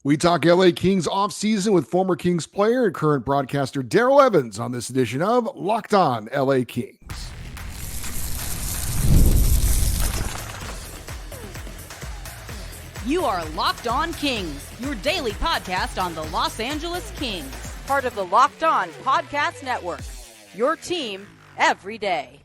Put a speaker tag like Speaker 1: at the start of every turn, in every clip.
Speaker 1: We talk LA Kings offseason with former Kings player and current broadcaster Daryl Evans on this edition of Locked On LA Kings.
Speaker 2: You are Locked On Kings, your daily podcast on the Los Angeles Kings, part of the Locked On Podcast Network, your team every day.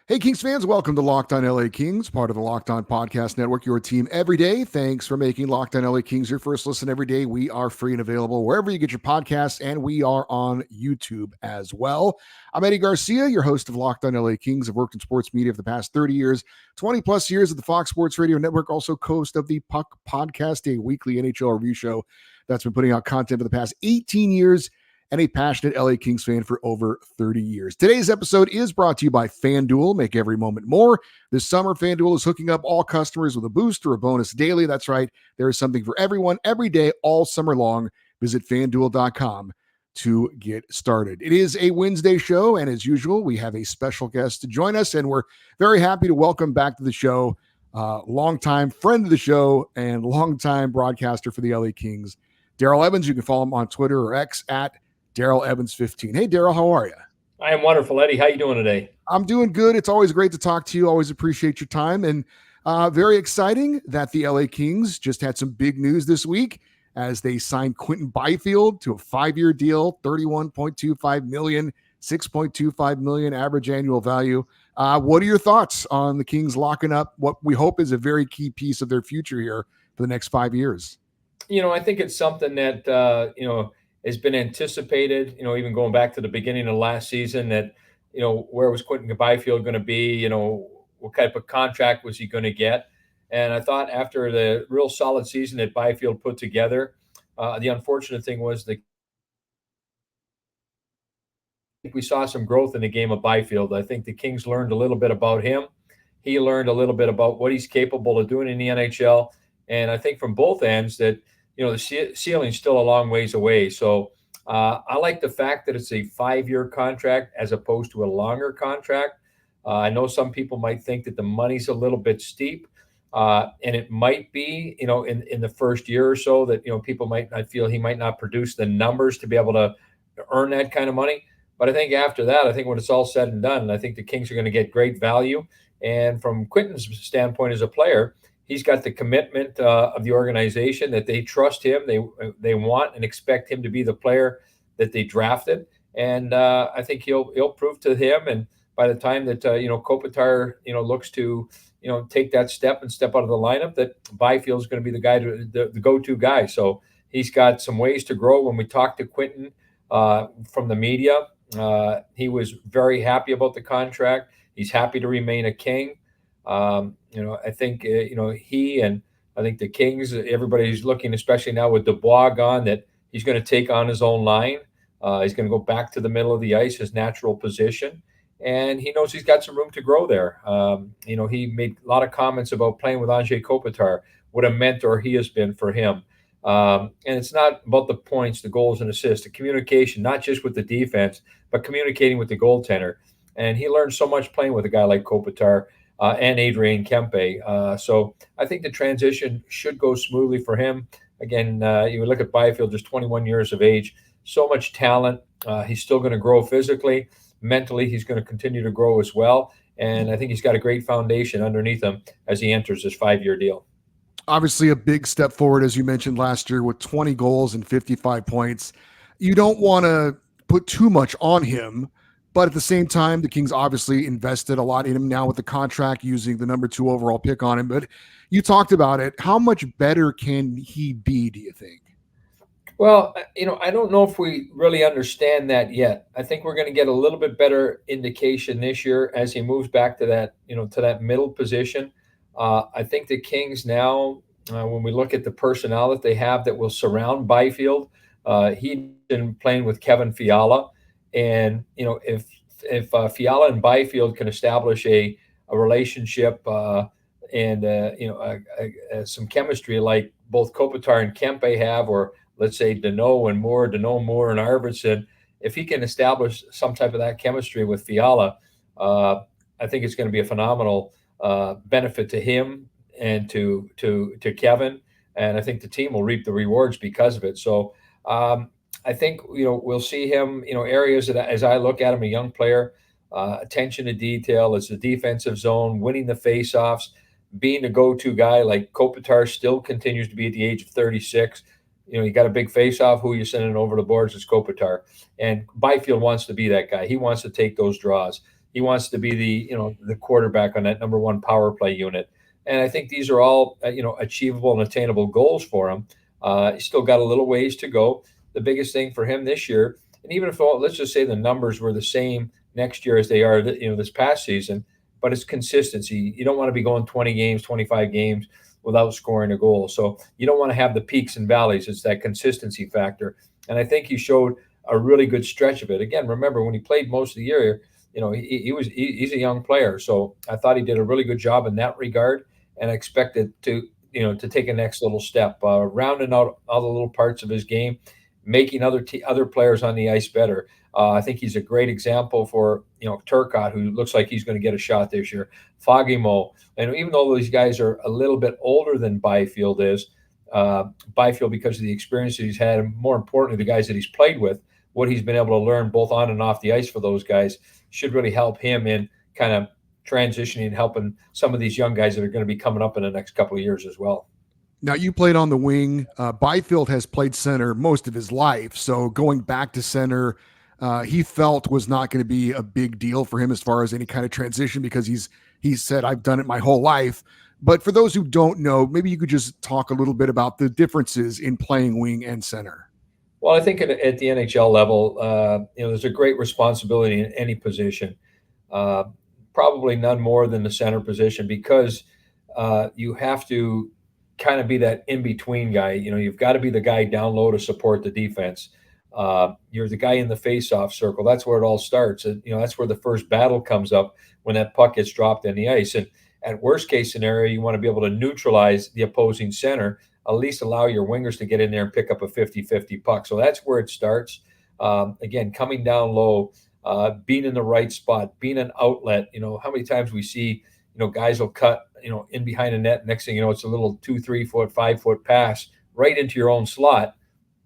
Speaker 1: Hey, Kings fans, welcome to Locked On LA Kings, part of the Locked On Podcast Network, your team every day. Thanks for making Locked On LA Kings your first listen every day. We are free and available wherever you get your podcasts, and we are on YouTube as well. I'm Eddie Garcia, your host of Locked On LA Kings. I've worked in sports media for the past 30 years, 20 plus years at the Fox Sports Radio Network, also host of the Puck Podcast, a weekly NHL review show that's been putting out content for the past 18 years, and a passionate LA Kings fan for over 30 years. Today's episode is brought to you by FanDuel. Make every moment more. This summer, FanDuel is hooking up all customers with a boost or a bonus daily. That's right. There is something for everyone every day, all summer long. Visit FanDuel.com to get started. It is a Wednesday show, and as usual, we have a special guest to join us, and we're very happy to welcome back to the show longtime friend of the show and longtime broadcaster for the LA Kings, Daryl Evans. You can follow him on Twitter or X at Daryl Evans 15. Hey, Daryl, how are you?
Speaker 3: I am wonderful, Eddie. How you doing today?
Speaker 1: I'm doing good. It's always great to talk to you. Always appreciate your time. And very exciting that the LA Kings just had some big news this week as they signed Quinton Byfield to a 5-year deal, $31.25 million, $6.25 million average annual value. What are your thoughts on the Kings locking up what we hope is a very key piece of their future here for the next 5 years?
Speaker 3: I think it's something that, has been anticipated, even going back to the beginning of last season that, where was Quinton Byfield going to be? What type of contract was he going to get? And I thought after the real solid season that Byfield put together, the unfortunate thing was we saw some growth in the game of Byfield. I think the Kings learned a little bit about him. He learned a little bit about what he's capable of doing in the NHL. And I think from both ends that, the ceiling's still a long ways away. So I like the fact that it's a 5-year contract as opposed to a longer contract. I know some people might think that the money's a little bit steep, and it might be, in the first year or so that, people might not feel he might not produce the numbers to be able to earn that kind of money. But I think after that, I think when it's all said and done, I think the Kings are going to get great value. And from Quinton's standpoint as a player, he's got the commitment of the organization that they trust him. They want and expect him to be the player that they drafted, and I think he'll prove to him. And by the time that Kopitar looks to take that step and step out of the lineup, that Byfield is going to be the guy, the go-to guy. So he's got some ways to grow. When we talked to Quinton from the media, he was very happy about the contract. He's happy to remain a King. I think, he and I think the Kings, everybody's looking, especially now with Dubois gone, that he's going to take on his own line. He's going to go back to the middle of the ice, his natural position. And he knows he's got some room to grow there. He made a lot of comments about playing with Anze Kopitar, what a mentor he has been for him. And it's not about the points, the goals and assists, the communication, not just with the defense, but communicating with the goaltender. And he learned so much playing with a guy like Kopitar. And Adrian Kempe. So I think the transition should go smoothly for him. Again, you look at Byfield, just 21 years of age, so much talent. He's still going to grow physically. Mentally, he's going to continue to grow as well. And I think he's got a great foundation underneath him as he enters this 5-year deal.
Speaker 1: Obviously a big step forward, as you mentioned last year, with 20 goals and 55 points. You don't want to put too much on him, but at the same time, the Kings obviously invested a lot in him now with the contract, using the number 2 overall pick on him. But you talked about it. How much better can he be, do you think?
Speaker 3: Well, I don't know if we really understand that yet. I think we're going to get a little bit better indication this year as he moves back to that, to that middle position. I think the Kings now, when we look at the personnel that they have that will surround Byfield, he's been playing with Kevin Fiala. And, if Fiala and Byfield can establish a relationship and, some chemistry like both Kopitar and Kempe have, or let's say Danault Moore and Arvidsson, if he can establish some type of that chemistry with Fiala, I think it's going to be a phenomenal benefit to him and to Kevin and I think the team will reap the rewards because of it. So I think we'll see him. Areas that as I look at him, a young player, attention to detail, it's the defensive zone, winning the faceoffs, being the go-to guy. Like Kopitar still continues to be at the age of 36. You got a big face-off. Who you sending over the boards is Kopitar, and Byfield wants to be that guy. He wants to take those draws. He wants to be the quarterback on that number one power play unit. And I think these are all achievable and attainable goals for him. He's still got a little ways to go. The biggest thing for him this year, and even if let's just say the numbers were the same next year as they are this past season, but it's consistency. You don't want to be going 20 games, 25 games without scoring a goal. So you don't want to have the peaks and valleys. It's that consistency factor. And I think he showed a really good stretch of it. Again, remember when he played most of the year, he's a young player. So I thought he did a really good job in that regard, and I expected to take a next little step, rounding out all the little parts of his game, making other players on the ice better. I think he's a great example for Turcotte, who looks like he's going to get a shot this year. Fagemo, and even though these guys are a little bit older than Byfield is, Byfield, because of the experience that he's had, and more importantly, the guys that he's played with, what he's been able to learn both on and off the ice for those guys should really help him in kind of transitioning and helping some of these young guys that are going to be coming up in the next couple of years as well.
Speaker 1: Now, you played on the wing. Byfield has played center most of his life, so going back to center, he felt was not going to be a big deal for him as far as any kind of transition, because he said, I've done it my whole life. But for those who don't know, maybe you could just talk a little bit about the differences in playing wing and center.
Speaker 3: Well, I think at the NHL level, there's a great responsibility in any position. Probably none more than the center position, because you have to kind of be that in-between guy. You've got to be the guy down low to support the defense. You're the guy in the face-off circle. That's where it all starts. That's where the first battle comes up, when that puck gets dropped on the ice. And at worst case scenario, you want to be able to neutralize the opposing center, at least allow your wingers to get in there and pick up a 50-50 puck. So that's where it starts. Again, coming down low, being in the right spot, being an outlet. How many times we see, guys will cut, in behind a net. Next thing you know, it's a little 2, 3 foot, 5 foot pass right into your own slot.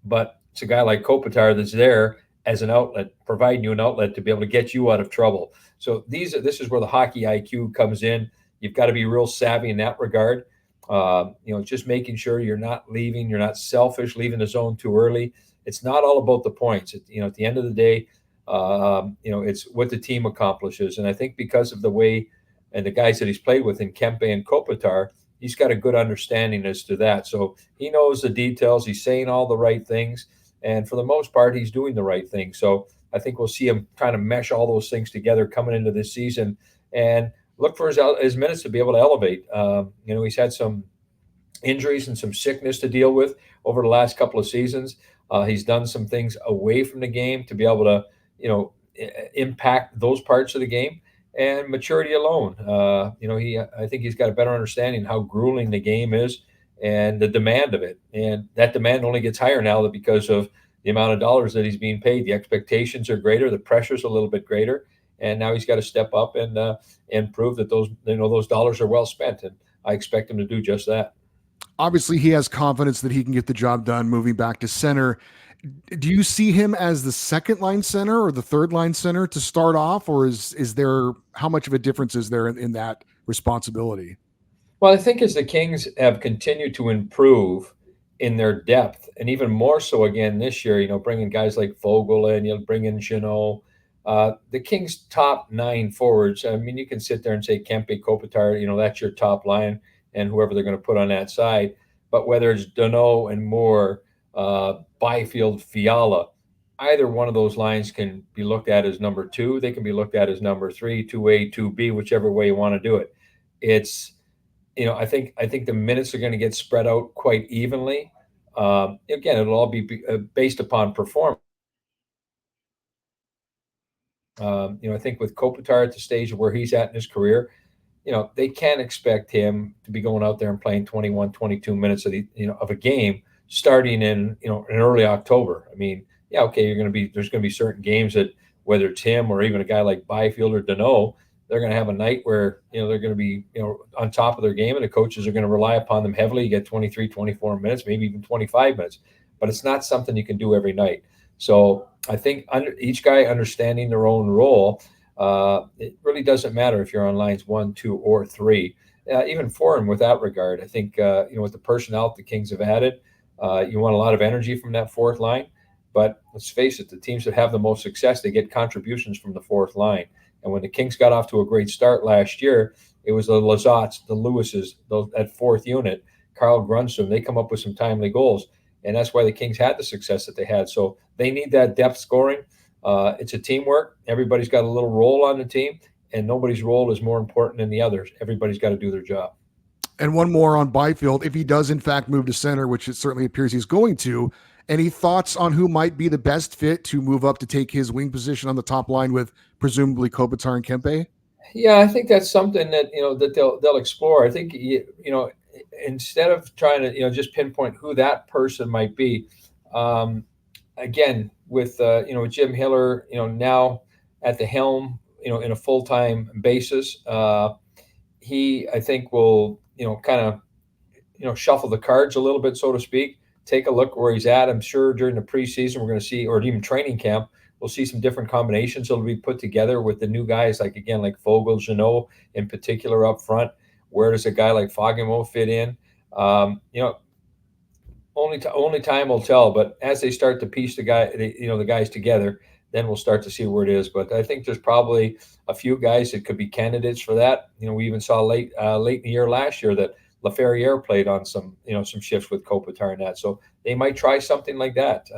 Speaker 3: But it's a guy like Kopitar that's there as an outlet, providing you an outlet to be able to get you out of trouble. So this is where the hockey IQ comes in. You've got to be real savvy in that regard. Just making sure you're not selfish, leaving the zone too early. It's not all about the points. At the end of the day, it's what the team accomplishes. And I think because of the way and the guys that he's played with in Kempe and Kopitar, he's got a good understanding as to that. So he knows the details. He's saying all the right things. And for the most part, he's doing the right thing. So I think we'll see him kind of mesh all those things together coming into this season and look for his minutes to be able to elevate. He's had some injuries and some sickness to deal with over the last couple of seasons. He's done some things away from the game to be able to, impact those parts of the game. And maturity alone, I think he's got a better understanding how grueling the game is and the demand of it. And that demand only gets higher now because of the amount of dollars that he's being paid. The expectations are greater, the pressure's a little bit greater, and now he's got to step up and prove that those dollars are well spent. And I expect him to do just that.
Speaker 1: Obviously, he has confidence that he can get the job done moving back to center. Do you see him as the second line center or the third line center to start off, or is there, how much of a difference is there in that responsibility?
Speaker 3: Well, I think as the Kings have continued to improve in their depth, and even more so again this year, bringing guys like Vogel in, bring in Jeannot, the Kings' top 9 forwards. I mean, you can sit there and say Kempe, Kopitar, that's your top line, and whoever they're going to put on that side. But whether it's Danault and Moore, Byfield, Fiala, either one of those lines can be looked at as number 2. They can be looked at as number 3, 2A, 2B, whichever way you want to do it. It's, I think the minutes are going to get spread out quite evenly. Again, it'll all be based upon performance. I think with Kopitar at the stage of where he's at in his career, they can't expect him to be going out there and playing 21, 22 minutes of a game starting in early October. I mean, yeah, okay, there's going to be certain games that, whether it's him or even a guy like Byfield or Danault, they're going to have a night where, they're going to be, on top of their game, and the coaches are going to rely upon them heavily. You get 23, 24 minutes, maybe even 25 minutes, but it's not something you can do every night. So I think each guy understanding their own role, it really doesn't matter if you're on lines 1, 2, or 3, even 4 with that regard. I think, with the personnel the Kings have added, you want a lot of energy from that fourth line. But let's face it, the teams that have the most success, they get contributions from the fourth line. And when the Kings got off to a great start last year, it was the Lizottes, the Lewises, that fourth unit, Carl Grunstrom, they come up with some timely goals. And that's why the Kings had the success that they had. So they need that depth scoring. It's a teamwork. Everybody's got a little role on the team, and nobody's role is more important than the others. Everybody's got to do their job.
Speaker 1: And one more on Byfield. If he does, in fact, move to center, which it certainly appears he's going to, any thoughts on who might be the best fit to move up to take his wing position on the top line with presumably Kopitar and Kempe?
Speaker 3: Yeah, I think that's something that, that they'll explore. I think, instead of trying to, just pinpoint who that person might be, again, with, Jim Hiller, now at the helm, in a full-time basis, he, I think, will, kind of, shuffle the cards a little bit, so to speak, take a look where he's at. I'm sure during the preseason we're going to see, or even training camp, we'll see some different combinations that'll be put together with the new guys, like Fogle, Jeannot in particular up front. Where does a guy like Fagemo fit in? Only time will tell. But as they start to piece the guys together, then we'll start to see where it is. But I think there's probably a few guys that could be candidates for that. We even saw late in the year last year that Laferriere played on some shifts with Kopitar and that. So they might try something like that.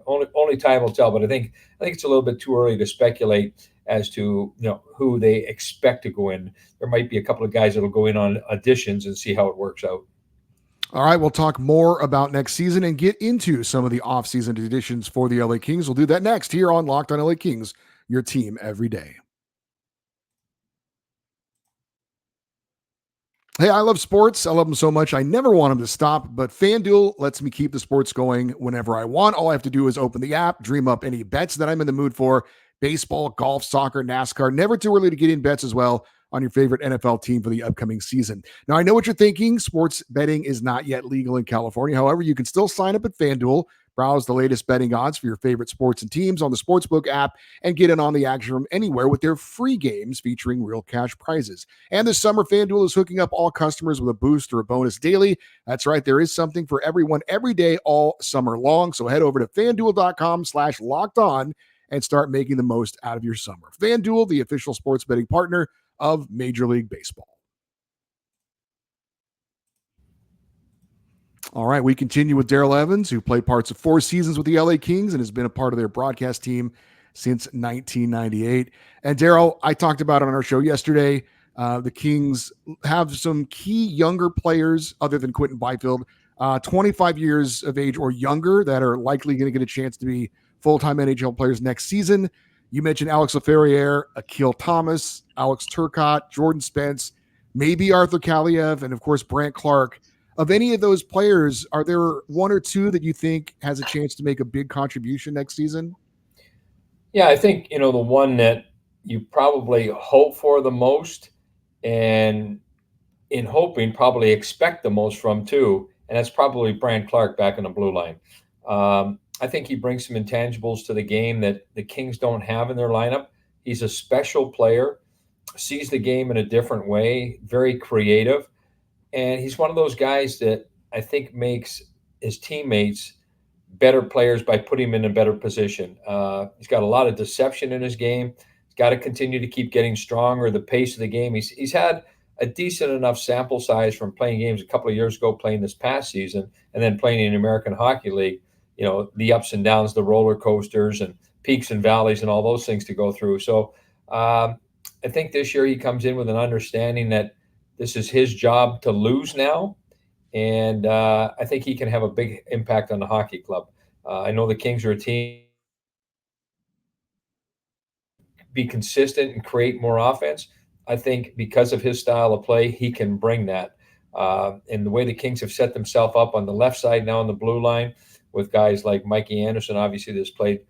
Speaker 3: Only time will tell. But I think it's a little bit too early to speculate as to who they expect to go in. There might be a couple of guys that'll go in on auditions and see how it works out.
Speaker 1: All right, we'll talk more about next season and get into some of the offseason additions for the LA Kings. We'll do that next here on Locked on LA Kings, your team every day. Hey, I love sports. I love them so much. I never want them to stop, but FanDuel lets me keep the sports going whenever I want. All I have to do is open the app, dream up any bets that I'm in the mood for. Baseball, golf, soccer, NASCAR. Never too early to get in bets as well on your favorite NFL team for the upcoming season. Now, I know what you're thinking. Sports betting is not yet legal in California. However, you can still sign up at FanDuel, browse the latest betting odds for your favorite sports and teams on the Sportsbook app, and get in on the action from anywhere with their free games featuring real cash prizes. And this summer, FanDuel is hooking up all customers with a boost or a bonus daily. That's right. There is something for everyone every day all summer long. So head over to FanDuel.com/lockedon and start making the most out of your summer. FanDuel, the official sports betting partner of Major League Baseball. All right, we continue with Daryl Evans, who played parts of 4 seasons with the LA Kings and has been a part of their broadcast team since 1998. And Daryl, I talked about it on our show yesterday. The Kings have some key younger players other than Quinton Byfield, 25 years of age or younger, that are likely going to get a chance to be full-time NHL players next season. You mentioned Alex Laferriere, Akil Thomas, Alex Turcotte, Jordan Spence, maybe Arthur Kaliev, and of course Brandt Clark. Of any of those players, are there one or two that you think has a chance to make a big contribution next season?
Speaker 3: Yeah, I think, the one that you probably hope for the most, and in hoping probably expect the most from too, and that's probably Brandt Clark back on the blue line. I think he brings some intangibles to the game that the Kings don't have in their lineup. He's a special player, sees the game in a different way, very creative. And he's one of those guys that I think makes his teammates better players by putting him in a better position. He's got a lot of deception in his game. He's got to continue to keep getting stronger. The pace of the game. He's had a decent enough sample size from playing games a couple of years ago, playing this past season, and then playing in the American Hockey League. The ups and downs, the roller coasters and peaks and valleys and all those things to go through. So I think this year he comes in with an understanding that this is his job to lose now. And I think he can have a big impact on the hockey club. I know the Kings are a team be consistent and create more offense. I think because of his style of play, he can bring that. And the way the Kings have set themselves up on the left side now on the blue line with guys like Mikey Anderson, obviously, that's played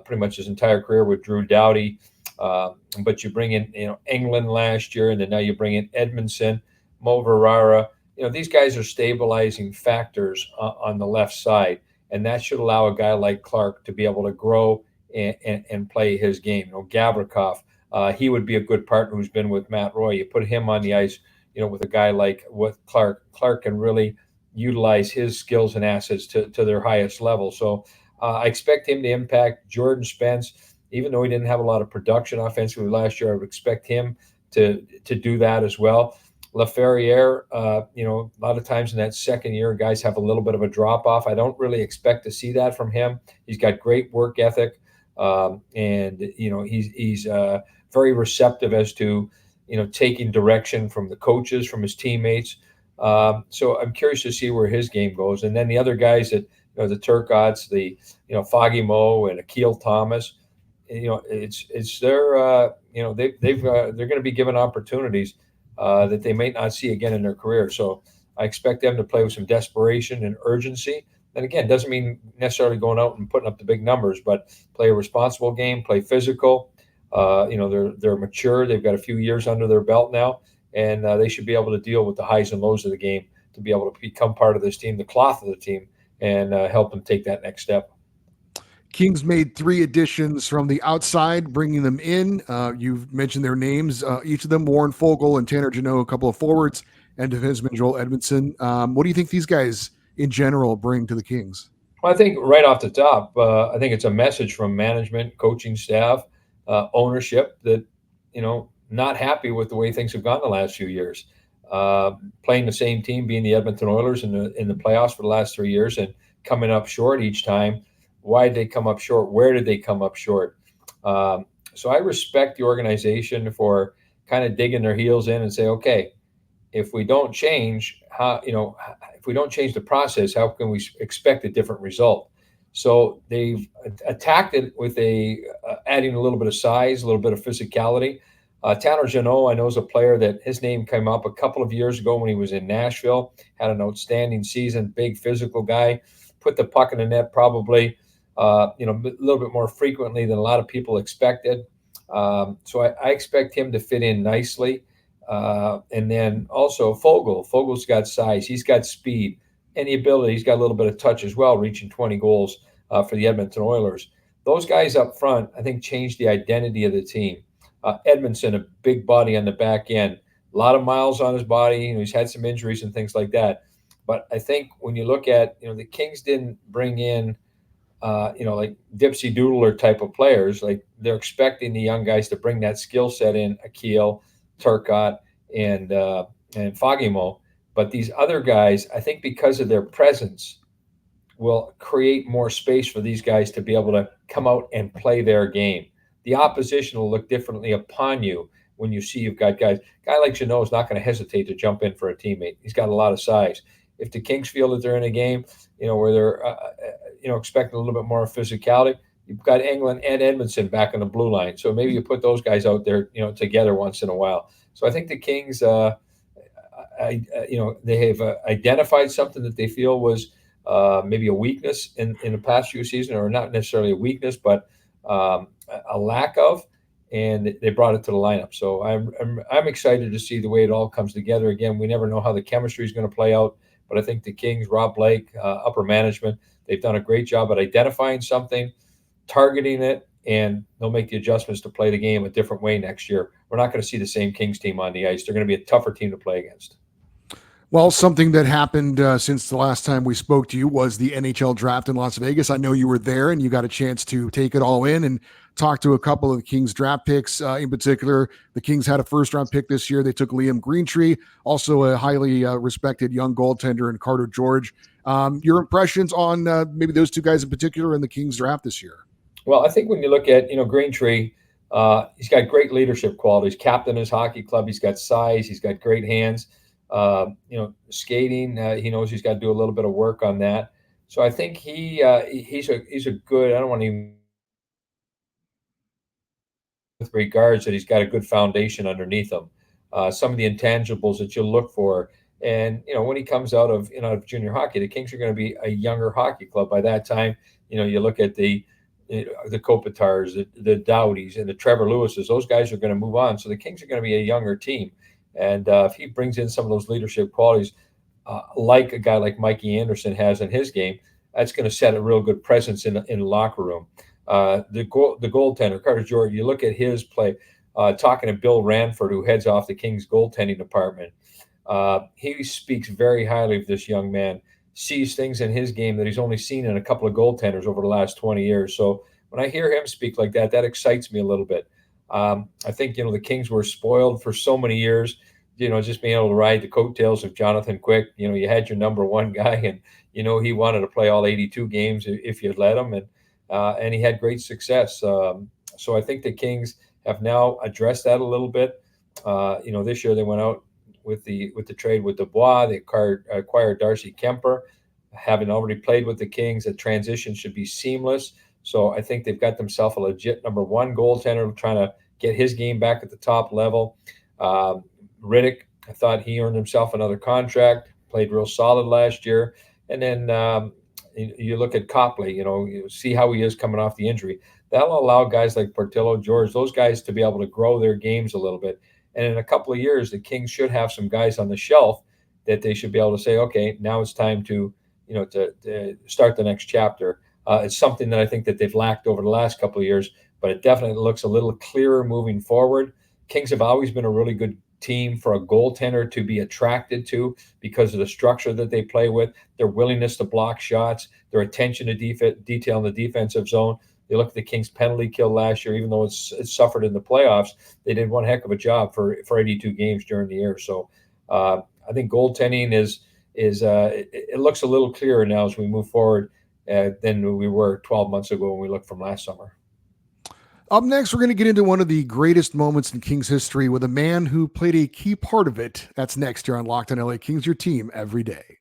Speaker 3: pretty much his entire career with Drew Doughty, But you bring in, England last year, and then now you bring in Edmondson, Mo Verara. These guys are stabilizing factors on the left side, and that should allow a guy like Clark to be able to grow and play his game. Gavrikov, he would be a good partner who's been with Matt Roy. You put him on the ice, with a guy like with Clark. Clark can really utilize his skills and assets to their highest level. So I expect him to impact Jordan Spence. Even though he didn't have a lot of production offensively last year, I would expect him to do that as well. Laferriere, a lot of times in that second year, guys have a little bit of a drop off. I don't really expect to see that from him. He's got great work ethic, and he's very receptive as to taking direction from the coaches, from his teammates. So I'm curious to see where his game goes. And then the other guys that the Turcottes, the Foggy Mo and Akil Thomas, it's their they're going to be given opportunities that they may not see again in their career. So I expect them to play with some desperation and urgency. And again, doesn't mean necessarily going out and putting up the big numbers, but play a responsible game, play physical. They're mature. They've got a few years under their belt now, and they should be able to deal with the highs and lows of the game to be able to become part of this team, the cloth of the team, and help them take that next step.
Speaker 1: Kings made 3 additions from the outside, bringing them in. You've mentioned their names, each of them, Warren Foegele and Tanner Jeannot, a couple of forwards, and defenseman Joel Edmondson. What do you think these guys in general bring to the Kings?
Speaker 3: Well, I think right off the top, I think it's a message from management, coaching staff, ownership that, not happy with the way things have gone the last few years. Playing the same team, being the Edmonton Oilers in the playoffs for the last 3 years and coming up short each time. Why did they come up short? Where did they come up short? So I respect the organization for kind of digging their heels in and say, okay, if we don't change if we don't change the process, how can we expect a different result? So they've attacked it with adding a little bit of size, a little bit of physicality. Tanner Jeannot, I know, is a player that his name came up a couple of years ago when he was in Nashville, had an outstanding season, big physical guy, put the puck in the net probably a little bit more frequently than a lot of people expected. So I expect him to fit in nicely. And then also Foegele. Fogel's got size. He's got speed and the ability. He's got a little bit of touch as well, reaching 20 goals for the Edmonton Oilers. Those guys up front, I think, changed the identity of the team. Edmondson, a big body on the back end, a lot of miles on his body. He's had some injuries and things like that. But I think when you look at, the Kings didn't bring in, like Dipsy Doodler type of players. Like they're expecting the young guys to bring that skill set in, Akil, Turcotte, and Foggy Mo. But these other guys, I think because of their presence, will create more space for these guys to be able to come out and play their game. The opposition will look differently upon you when you see you've got guys. A guy like Jeannot is not going to hesitate to jump in for a teammate. He's got a lot of size. If the Kings feel that they're in a game, where they're, expecting a little bit more physicality, you've got England and Edmondson back on the blue line. So maybe you put those guys out there, together once in a while. So I think the Kings, they have identified something that they feel was maybe a weakness in the past few seasons, or not necessarily a weakness, but a lack of, and they brought it to the lineup. So I'm excited to see the way it all comes together. Again, we never know how the chemistry is going to play out, but I think the Kings, Rob Blake, upper management, they've done a great job at identifying something, targeting it, and they'll make the adjustments to play the game a different way next year. We're not going to see the same Kings team on the ice. They're going to be a tougher team to play against.
Speaker 1: Well, something that happened since the last time we spoke to you was the NHL draft in Las Vegas. I know you were there and you got a chance to take it all in and talk to a couple of the Kings draft picks. In particular, the Kings had a first-round pick this year. They took Liam Greentree, also a highly respected young goaltender, and Carter George. Your impressions on maybe those two guys in particular in the Kings draft this year?
Speaker 3: Well, I think when you look at, Greentree, he's got great leadership qualities. Captain his hockey club. He's got size. He's got great hands. Skating, he knows he's got to do a little bit of work on that. So I think he's a good, I don't want to even, with regards that he's got a good foundation underneath him. Some of the intangibles that you'll look for. And, when he comes out of junior hockey, the Kings are going to be a younger hockey club by that time. You look at the the Kopitars, the Dowdies, and the Trevor Lewises. Those guys are going to move on. So the Kings are going to be a younger team. And if he brings in some of those leadership qualities, like a guy like Mikey Anderson has in his game, that's going to set a real good presence in the locker room. The goaltender, Carter Jordan, you look at his play, talking to Bill Ranford, who heads off the Kings goaltending department. He speaks very highly of this young man, sees things in his game that he's only seen in a couple of goaltenders over the last 20 years. So when I hear him speak like that, that excites me a little bit. I think, the Kings were spoiled for so many years, just being able to ride the coattails of Jonathan Quick. You had your number one guy, and, he wanted to play all 82 games if you'd let him. And he had great success. So I think the Kings have now addressed that a little bit. This year they went out with the trade with Dubois. They acquired Darcy Kemper. Having already played with the Kings, the transition should be seamless. So I think they've got themselves a legit number one goaltender, trying to get his game back at the top level. Riddick, I thought he earned himself another contract, played real solid last year. And then you look at Copley, you see how he is coming off the injury. That'll allow guys like Portillo, George, those guys to be able to grow their games a little bit. And in a couple of years, the Kings should have some guys on the shelf that they should be able to say, okay, now it's time to start the next chapter. It's something that I think that they've lacked over the last couple of years, but it definitely looks a little clearer moving forward. Kings have always been a really good team for a goaltender to be attracted to because of the structure that they play with, their willingness to block shots, their attention to detail in the defensive zone. You look at the Kings penalty kill last year, even though it suffered in the playoffs, they did one heck of a job for 82 games during the year. So I think goaltending it looks a little clearer now as we move forward than we were 12 months ago when we looked from last summer.
Speaker 1: Up next, we're going to get into one of the greatest moments in Kings history with a man who played a key part of it. That's next here on Locked On LA Kings, your team every day.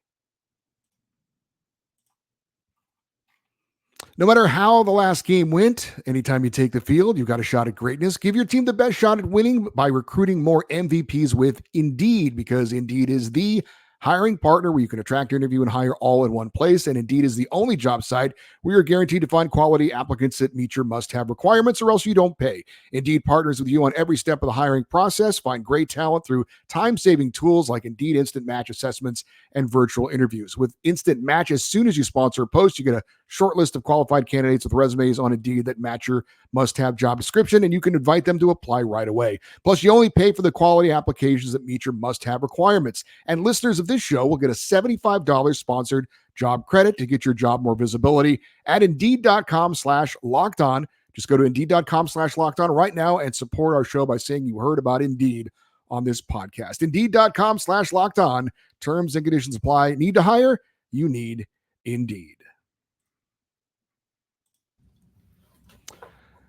Speaker 1: No matter how the last game went, anytime you take the field, you've got a shot at greatness. Give your team the best shot at winning by recruiting more MVPs with Indeed, because Indeed is the hiring partner where you can attract, interview, and hire all in one place. And Indeed is the only job site where you're guaranteed to find quality applicants that meet your must-have requirements, or else you don't pay. Indeed partners with you on every step of the hiring process. Find great talent through time-saving tools like Indeed Instant Match assessments and virtual interviews. With Instant Match, as soon as you sponsor a post, you get a short list of qualified candidates with resumes on Indeed that match your must-have job description, and you can invite them to apply right away. Plus, you only pay for the quality applications that meet your must-have requirements. And listeners of this show will get a $75 sponsored job credit to get your job more visibility at Indeed.com/locked-on. Just go to Indeed.com/locked-on right now and support our show by saying you heard about Indeed on this podcast. Indeed.com/locked-on. Terms and conditions apply. Need to hire? You need Indeed.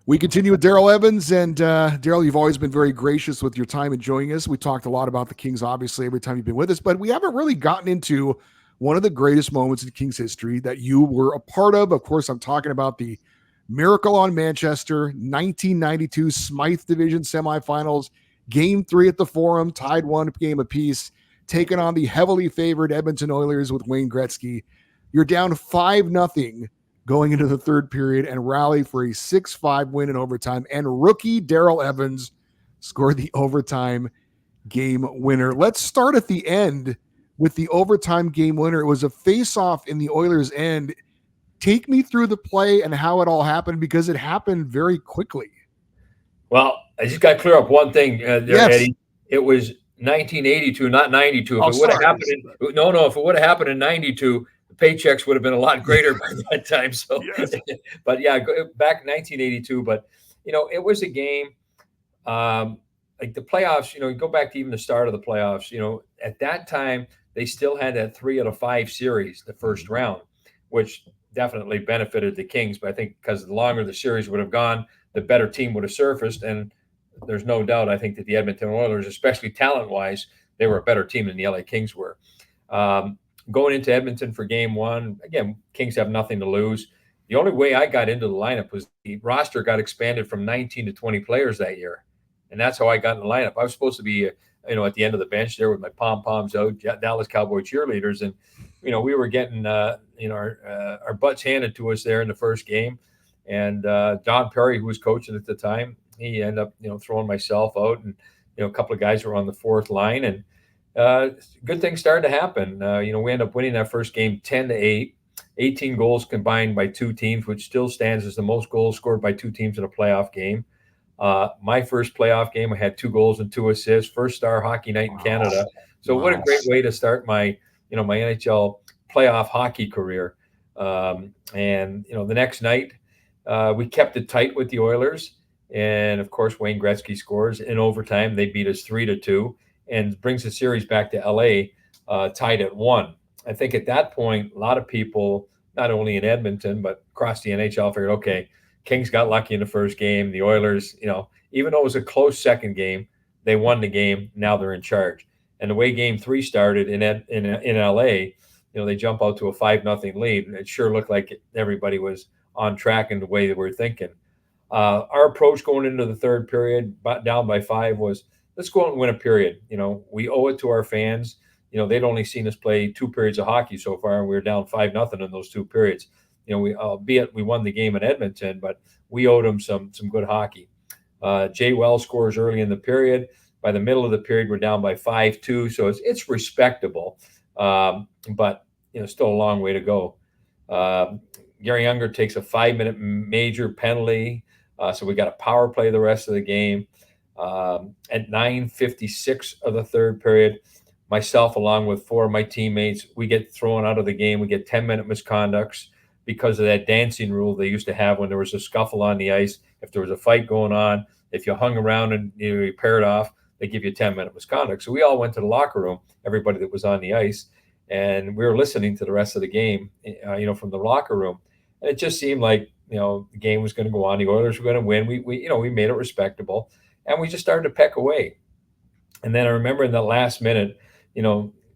Speaker 1: We continue with Daryl Evans, and Daryl, you've always been very gracious with your time and joining us. We talked a lot about the Kings, obviously, every time you've been with us, but we haven't really gotten into one of the greatest moments in Kings history that you were a part of. Of course, I'm talking about the Miracle on Manchester 1992 Smythe Division semifinals, Game 3 at the Forum, tied 1 game apiece, taking on the heavily favored Edmonton Oilers with Wayne Gretzky. You're down 5-0 going into the third period and rally for a 6-5 win in overtime. And rookie Daryl Evans scored the overtime game winner. Let's start at the end with the overtime game winner. It was a face-off in the Oilers' end. Take me through the play and how it all happened, because it happened very quickly.
Speaker 3: Well, I just got to clear up one thing there,
Speaker 1: yes.
Speaker 3: Eddie. It was 1982, not 92. If it would have happened if it would have happened in 92, the paychecks would have been a lot greater by that time. So, yes. But yeah, back in 1982. But it was a game like the playoffs. You go back to even the start of the playoffs. At that time they still had that 3 out of 5 series, the first round, which definitely benefited the Kings. But I think because the longer the series would have gone, the better team would have surfaced. And there's no doubt, I think, that the Edmonton Oilers, especially talent-wise, they were a better team than the LA Kings were. Going into Edmonton for game 1, again, Kings have nothing to lose. The only way I got into the lineup was the roster got expanded from 19 to 20 players that year. And that's how I got in the lineup. I was supposed to be, at the end of the bench there with my pom-poms out, Dallas Cowboy cheerleaders. And, we were getting, our butts handed to us there in the first game. And Don Perry, who was coaching at the time, he ended up, throwing myself out, and a couple of guys were on the fourth line, and good things started to happen. We ended up winning that first game 10-8, 18 goals combined by two teams, which still stands as the most goals scored by two teams in a playoff game. My first playoff game, I had 2 goals and 2 assists, first star hockey night in Canada. So what a great way to start my NHL playoff hockey career. And the next night, we kept it tight with the Oilers. And of course, Wayne Gretzky scores in overtime. They beat us 3-2 and brings the series back to LA, tied at 1. I think at that point, a lot of people, not only in Edmonton, but across the NHL, figured, okay, Kings got lucky in the first game. The Oilers, even though it was a close second game, they won the game. Now they're in charge. And the way Game 3 started in LA, they jump out to a 5-0 lead. And it sure looked like everybody was on track in the way that we're thinking. Our approach going into the third period, down by 5, was let's go out and win a period. We owe it to our fans. They'd only seen us play 2 periods of hockey so far, and we were down 5-0 in those 2 periods. Albeit we won the game in Edmonton, but we owed them some good hockey. Jay Wells scores early in the period. By the middle of the period, we're down by 5-2, so it's respectable, but still a long way to go. Gary Unger takes a 5-minute major penalty, so we got a power play the rest of the game. At 9:56 of the third period, myself along with 4 of my teammates, we get thrown out of the game. We get 10-minute misconducts because of that dancing rule they used to have when there was a scuffle on the ice. If there was a fight going on, if you hung around and you paired off, they give you 10-minute misconduct. So we all went to the locker room, everybody that was on the ice, and we were listening to the rest of the game, from the locker room. And it just seemed like, the game was going to go on. The Oilers were going to win. We made it respectable, and we just started to peck away. And then I remember in the last minute,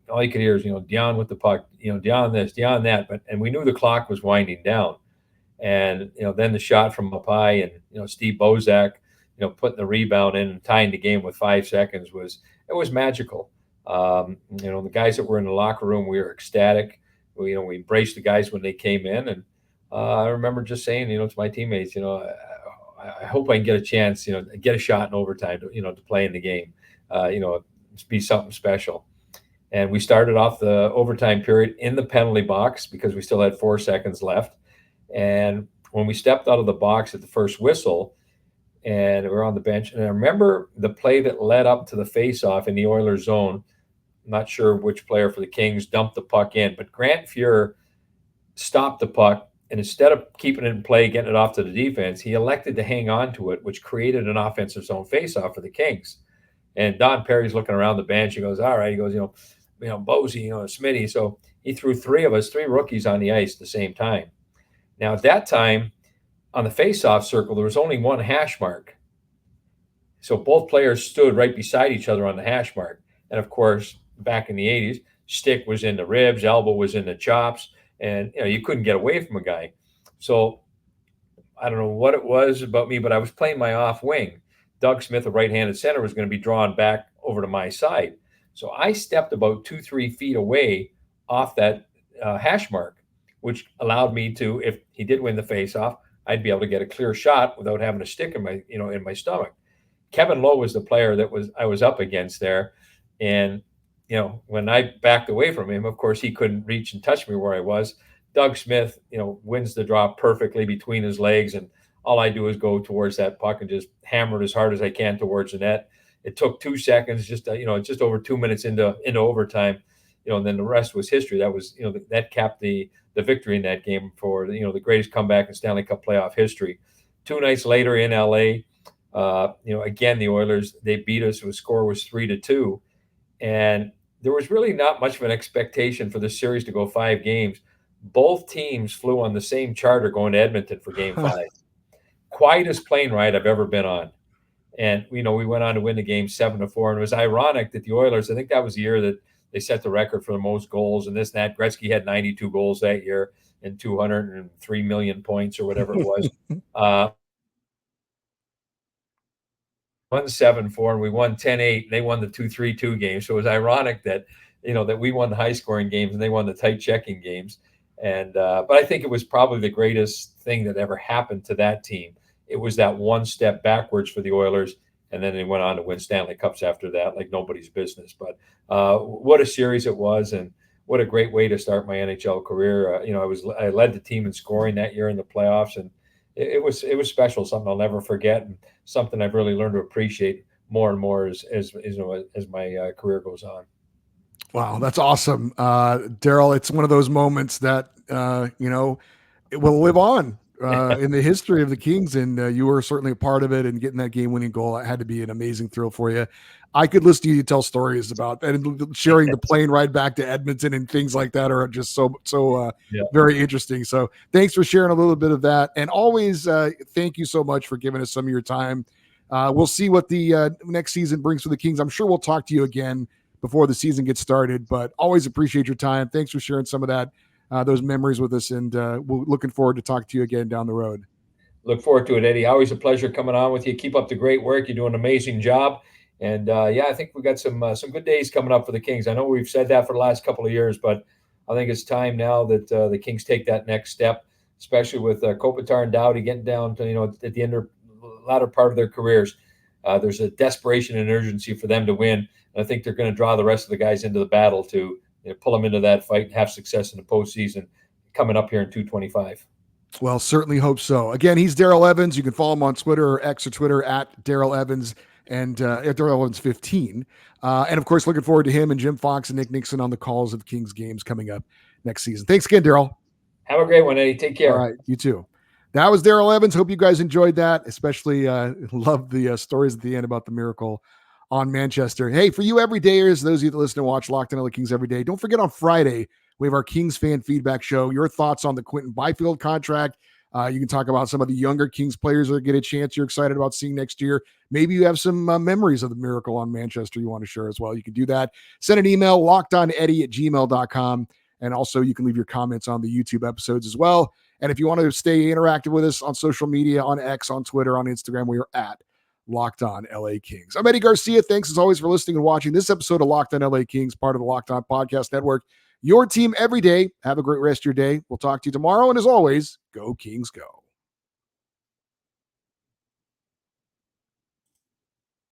Speaker 3: all you could hear is, Dion with the puck, Dion this, Dion that. And we knew the clock was winding down. And, then the shot from up high, and, Steve Bozak, putting the rebound in and tying the game with 5 seconds was magical. The guys that were in the locker room, we were ecstatic. We embraced the guys when they came in. And I remember just saying, to my teammates, I hope I can get a chance, get a shot in overtime, to play in the game, be something special. And we started off the overtime period in the penalty box because we still had 4 seconds left. And when we stepped out of the box at the first whistle and we were on the bench, and I remember the play that led up to the faceoff in the Oilers zone, I'm not sure which player for the Kings dumped the puck in, but Grant Fuhr stopped the puck, and instead of keeping it in play, getting it off to the defense, he elected to hang on to it, which created an offensive zone faceoff for the Kings. And Don Perry's looking around the bench. He goes, all right. He goes, Bozy, Smitty. So he threw 3 rookies on the ice at the same time. Now, at that time, on the faceoff circle, there was only one hash mark. So both players stood right beside each other on the hash mark. And, of course, back in the 80s, stick was in the ribs, elbow was in the chops, and, you couldn't get away from a guy. So I don't know what it was about me, but I was playing my off wing. Doug Smith, a right-handed center, was going to be drawn back over to my side. So I stepped about 2-3 feet away off that hash mark, which allowed me to, if he did win the faceoff, I'd be able to get a clear shot without having a stick in my stomach. Kevin Lowe was the player that I was up against there. And, when I backed away from him, of course, he couldn't reach and touch me where I was. Doug Smith, wins the drop perfectly between his legs, and all I do is go towards that puck and just hammer it as hard as I can towards the net. It took 2 seconds, just over 2 minutes into overtime, and then the rest was history. That was, that capped the victory in that game for, the greatest comeback in Stanley Cup playoff history. 2 nights later in LA, again, the Oilers, they beat us. The score was 3-2. And there was really not much of an expectation for this series to go 5 games. Both teams flew on the same charter going to Edmonton for Game 5. Quietest plane ride I've ever been on. And, we went on to win the game 7-4. And it was ironic that the Oilers, I think that was the year that they set the record for the most goals and this and that. Gretzky had 92 goals that year and 203 million points or whatever it was. Won 7-4 and we won 10-8. They won the 2-3-2 games. So it was ironic that, that we won the high scoring games and they won the tight checking games. And but I think it was probably the greatest thing that ever happened to that team. It was that one step backwards for the Oilers, and then they went on to win Stanley Cups after that, like nobody's business. But what a series it was, and what a great way to start my NHL career. I led the team in scoring that year in the playoffs, and it was special, something I'll never forget, and something I've really learned to appreciate more and more as my career goes on.
Speaker 1: Wow, that's awesome, Daryl. It's one of those moments that it will live on in the history of the Kings, and you were certainly a part of it. And getting that game-winning goal, it had to be an amazing thrill for you. I could listen to you tell stories about that, and sharing the plane ride back to Edmonton and things like that are just so very interesting. So thanks for sharing a little bit of that, and always thank you so much for giving us some of your time. We'll see what the next season brings for the Kings. I'm sure we'll talk to you again before the season gets started, but always appreciate your time. Thanks for sharing some of that, those memories with us, and we're looking forward to talking to you again down the road.
Speaker 3: Look forward to it, Eddie. Always a pleasure coming on with you. Keep up the great work. You're doing an amazing job. And I think we got some good days coming up for the Kings. I know we've said that for the last couple of years, but I think it's time now that the Kings take that next step, especially with Kopitar and Doughty getting down to, at the end of latter part of their careers. There's a desperation and urgency for them to win. And I think they're going to draw the rest of the guys into the battle to pull them into that fight and have success in the postseason coming up here in 225.
Speaker 1: Well, certainly hope so. Again, he's Daryl Evans. You can follow him on Twitter or X or Twitter at Daryl Evans and at Daryl Evans 15. And of course, looking forward to him and Jim Fox and Nick Nixon on the calls of the Kings games coming up next season. Thanks again, Daryl.
Speaker 3: Have a great one, Eddie. Take care.
Speaker 1: All right, you too. That was Daryl Evans. Hope you guys enjoyed that. Especially love the stories at the end about the miracle on Manchester. Hey, for you everydayers, those of you that listen and watch Locked On LA Kings every day, don't forget on Friday, we have our Kings fan feedback show. Your thoughts on the Quentin Byfield contract. You can talk about some of the younger Kings players that get a chance you're excited about seeing next year. Maybe you have some memories of the miracle on Manchester you want to share as well. You can do that. Send an email, lockedoneddie@gmail.com. And also you can leave your comments on the YouTube episodes as well. And if you want to stay interactive with us on social media, on X, on Twitter, on Instagram, we are at Locked On LA Kings. I'm Eddie Garcia. Thanks as always for listening and watching this episode of Locked On LA Kings, part of the Locked On Podcast Network. Your team every day. Have a great rest of your day. We'll talk to you tomorrow. And as always, go Kings, go.